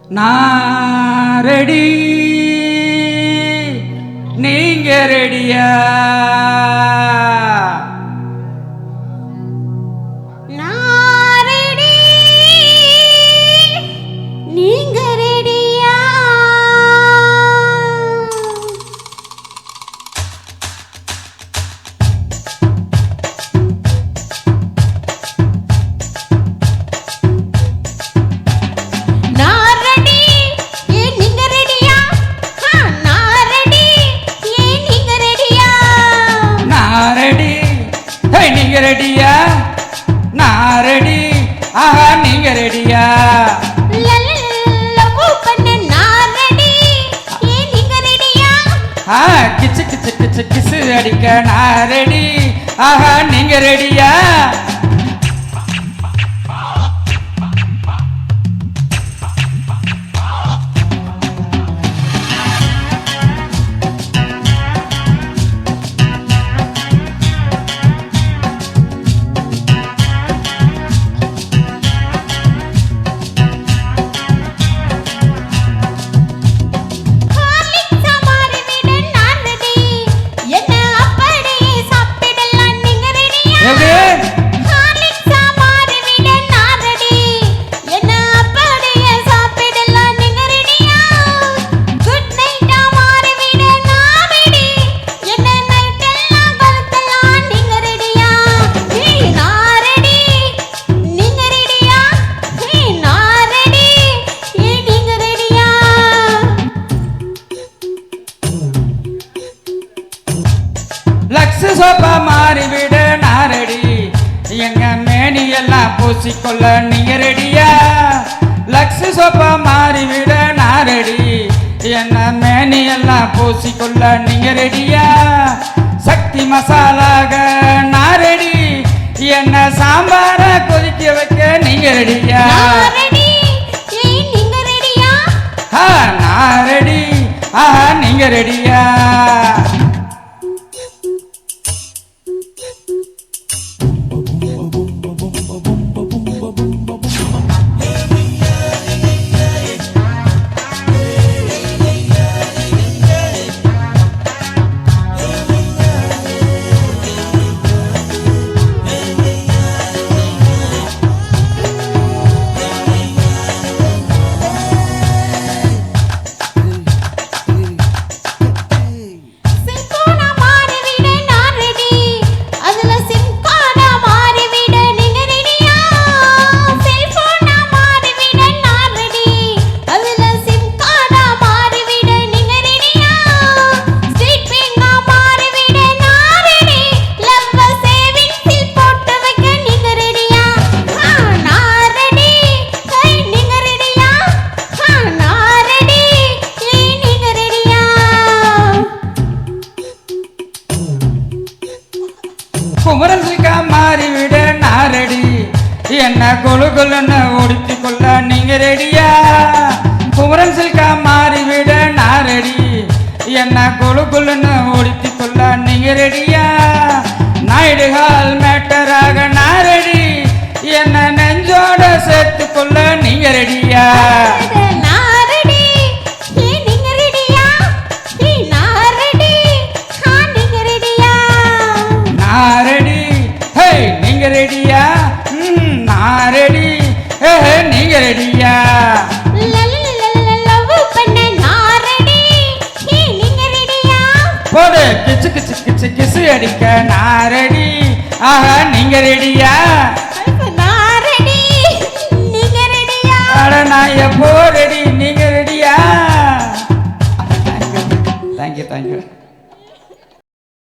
நான் ரெடி, நீங்க ரெடியா? நான் ரெடி, நீங்க ரெடியா? ரெடியா? நான் ரெடி, ஆஹா நீங்க ரெடியா? கிச்சு கிச்சு கிச்சு கிசு அடிக்க நான் ரெடி, ஆஹா நீங்க ரெடியா? சோப்பா மாறிவிட நான் ரெடி, எங்க மேனி எல்லாம் பூசிக்கொள்ள நீங்க ரெடியா? லக்ஸ் சோப்பா மாறிவிட நான் ரெடி, என்ன மேனி எல்லாம் பூசிக்கொள்ள நீங்க ரெடியா? சக்தி மசாலாக நான் ரெடி, என்ன சாம்பார கொதிக்க வைக்க நீங்க ரெடியா? நான் ரெடி, ஆஹா நீங்க ரெடியா? குமரன்சிக்கா மாறிவிட நான் ரெடி, என்ன கொழு கொள்ளுன்னு உடுத்தி கொள்ள நீங்க ரெடியா? குமரன்சிக்கா மாறிவிட நான் ரெடி, என்ன கொழு கொள்ளுன்னு உடுத்தி கொள்ள நீங்க ரெடியா? நாயுடுகால் மேட்டராக நான் ரெடி, என்ன நெஞ்சோட சேர்த்து கொள்ள நீங்க ரெடியா? ரெடியா? நான் ரெடி, நீங்க ரெடியா? போடு கிச்சு கிச்சு கிச்சு கிசு அடிக்க நான் ரெடி, ஆஹா நீங்க ரெடியா? அட நான் எப்போ ரெடி, நீங்க ரெடியா? Thank you thank you.